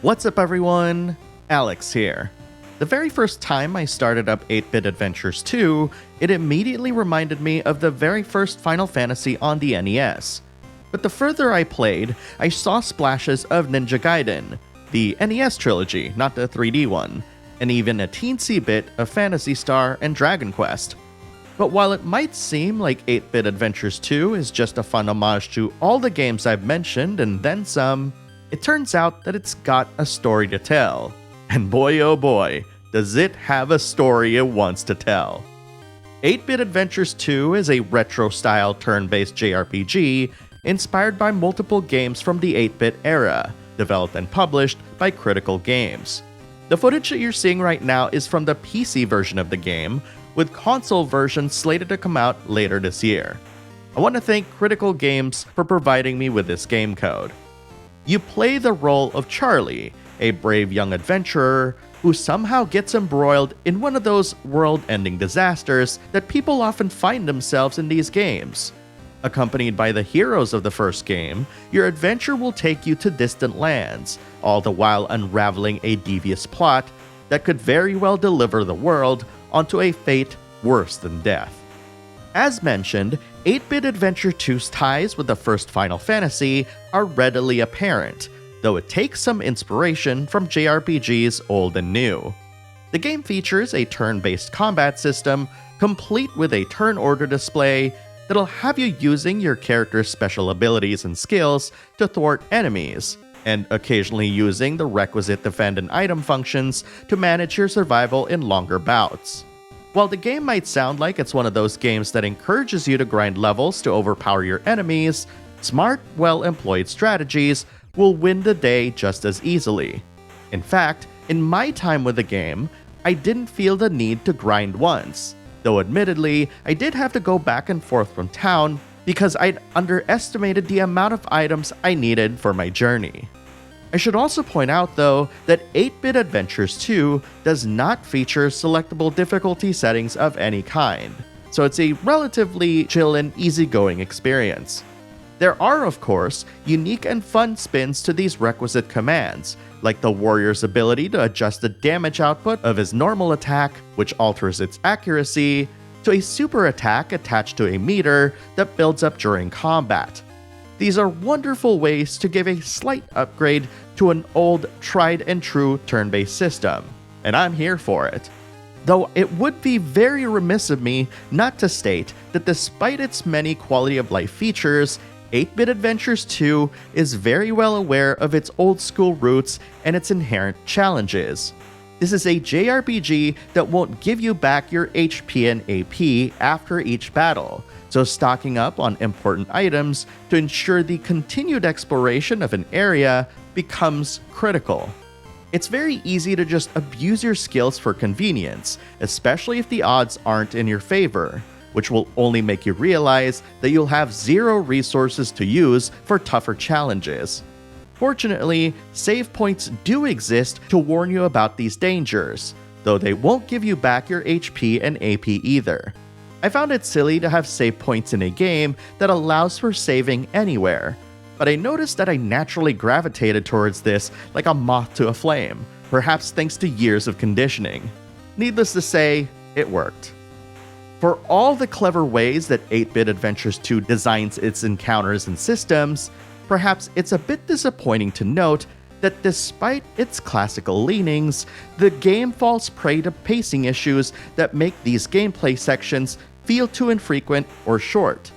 What's up everyone? Alex here. The very first time I started up 8-Bit Adventures 2, it immediately reminded me of the very first Final Fantasy on the NES. But the further I played, I saw splashes of Ninja Gaiden, the NES trilogy, not the 3D one, and even a teensy bit of Phantasy Star and Dragon Quest. But while it might seem like 8-Bit Adventures 2 is just a fun homage to all the games I've mentioned and then some, it turns out that it's got a story to tell. And boy oh boy, does it have a story it wants to tell. 8-Bit Adventures 2 is a retro-style turn-based JRPG inspired by multiple games from the 8-bit era, developed and published by Critical Games. The footage that you're seeing right now is from the PC version of the game, with console versions slated to come out later this year. I want to thank Critical Games for providing me with this game code. You play the role of Charlie, a brave young adventurer who somehow gets embroiled in one of those world-ending disasters that people often find themselves in these games. Accompanied by the heroes of the first game, your adventure will take you to distant lands, all the while unraveling a devious plot that could very well deliver the world onto a fate worse than death. As mentioned, 8-Bit Adventure 2's ties with the first Final Fantasy are readily apparent, though it takes some inspiration from JRPGs old and new. The game features a turn-based combat system, complete with a turn order display that'll have you using your character's special abilities and skills to thwart enemies, and occasionally using the requisite defend and item functions to manage your survival in longer bouts. While the game might sound like it's one of those games that encourages you to grind levels to overpower your enemies, smart, well-employed strategies will win the day just as easily. In fact, in my time with the game, I didn't feel the need to grind once, though admittedly, I did have to go back and forth from town because I'd underestimated the amount of items I needed for my journey. I should also point out though that 8-Bit Adventures 2 does not feature selectable difficulty settings of any kind, so it's a relatively chill and easygoing experience. There are, of course, unique and fun spins to these requisite commands, like the warrior's ability to adjust the damage output of his normal attack, which alters its accuracy, to a super attack attached to a meter that builds up during combat. These are wonderful ways to give a slight upgrade to an old, tried and true turn-based system, and I'm here for it. Though it would be very remiss of me not to state that despite its many quality of life features, 8-Bit Adventures 2 is very well aware of its old school roots and its inherent challenges. This is a JRPG that won't give you back your HP and AP after each battle, so stocking up on important items to ensure the continued exploration of an area becomes critical. It's very easy to just abuse your skills for convenience, especially if the odds aren't in your favor, which will only make you realize that you'll have zero resources to use for tougher challenges. Fortunately, save points do exist to warn you about these dangers, though they won't give you back your HP and AP either. I found it silly to have save points in a game that allows for saving anywhere, but I noticed that I naturally gravitated towards this like a moth to a flame, perhaps thanks to years of conditioning. Needless to say, it worked. For all the clever ways that 8-Bit Adventures 2 designs its encounters and systems, perhaps it's a bit disappointing to note that despite its classical leanings, the game falls prey to pacing issues that make these gameplay sections feel too infrequent or short.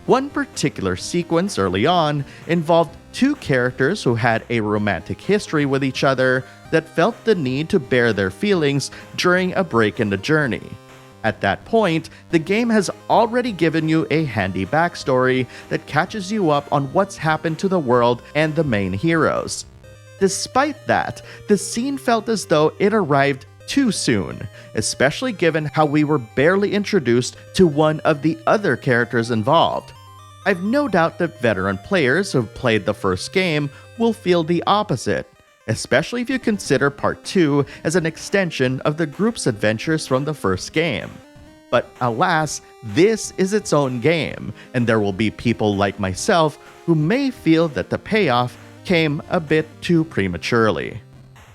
One particular sequence early on involved two characters who had a romantic history with each other that felt the need to bear their feelings during a break in the journey. At that point, the game has already given you a handy backstory that catches you up on what's happened to the world and the main heroes. Despite that, the scene felt as though it arrived too soon, especially given how we were barely introduced to one of the other characters involved. I've no doubt that veteran players who've played the first game will feel the opposite, especially if you consider Part 2 as an extension of the group's adventures from the first game. But alas, this is its own game, and there will be people like myself who may feel that the payoff came a bit too prematurely.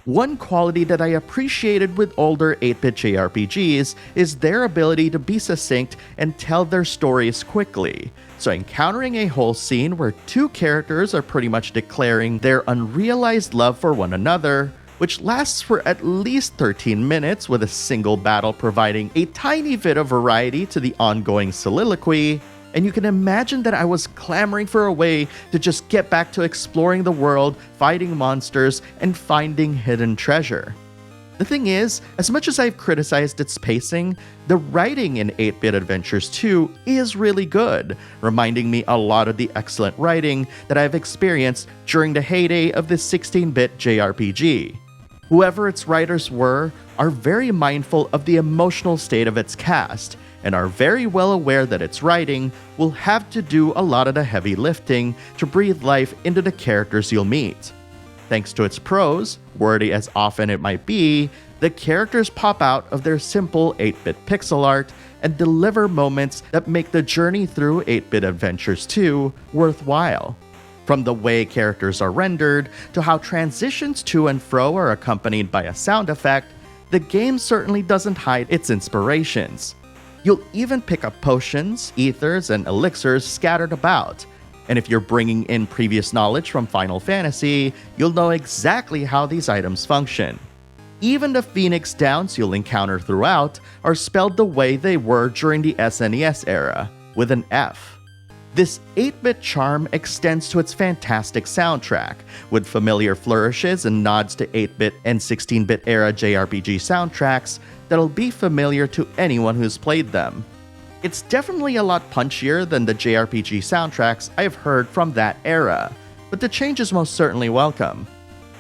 One quality that I appreciated with older 8-bit JRPGs is their ability to be succinct and tell their stories quickly. So encountering a whole scene where two characters are pretty much declaring their unrealized love for one another, which lasts for at least 13 minutes with a single battle providing a tiny bit of variety to the ongoing soliloquy, and you can imagine that I was clamoring for a way to just get back to exploring the world, fighting monsters, and finding hidden treasure. The thing is, as much as I've criticized its pacing, the writing in 8-Bit Adventures 2 is really good, reminding me a lot of the excellent writing that I've experienced during the heyday of the 16-bit JRPG. Whoever its writers were are very mindful of the emotional state of its cast, and are very well aware that its writing will have to do a lot of the heavy lifting to breathe life into the characters you'll meet. Thanks to its prose, wordy as often it might be, the characters pop out of their simple 8-bit pixel art and deliver moments that make the journey through 8-Bit Adventures 2 worthwhile. From the way characters are rendered, to how transitions to and fro are accompanied by a sound effect, the game certainly doesn't hide its inspirations. You'll even pick up potions, ethers, and elixirs scattered about. And if you're bringing in previous knowledge from Final Fantasy, you'll know exactly how these items function. Even the Phoenix Downs you'll encounter throughout are spelled the way they were during the SNES era, with an F. This 8-bit charm extends to its fantastic soundtrack, with familiar flourishes and nods to 8-bit and 16-bit era JRPG soundtracks that'll be familiar to anyone who's played them. It's definitely a lot punchier than the JRPG soundtracks I've heard from that era, but the change is most certainly welcome.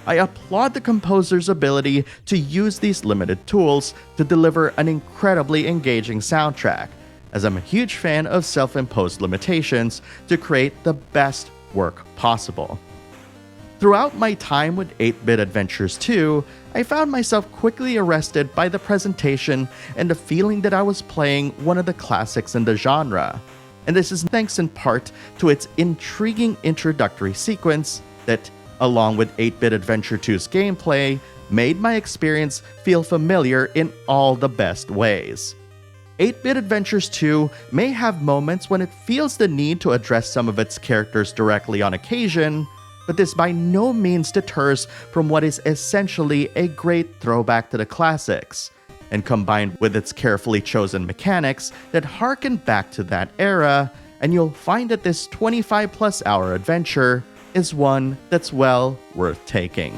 I applaud the composer's ability to use these limited tools to deliver an incredibly engaging soundtrack, as I'm a huge fan of self-imposed limitations to create the best work possible. Throughout my time with 8-Bit Adventures 2, I found myself quickly arrested by the presentation and the feeling that I was playing one of the classics in the genre. And this is thanks in part to its intriguing introductory sequence that, along with 8-Bit Adventure 2's gameplay, made my experience feel familiar in all the best ways. 8-Bit Adventures 2 may have moments when it feels the need to address some of its characters directly on occasion, but this by no means deters from what is essentially a great throwback to the classics, and combined with its carefully chosen mechanics that harken back to that era, and you'll find that this 25+ hour adventure is one that's well worth taking.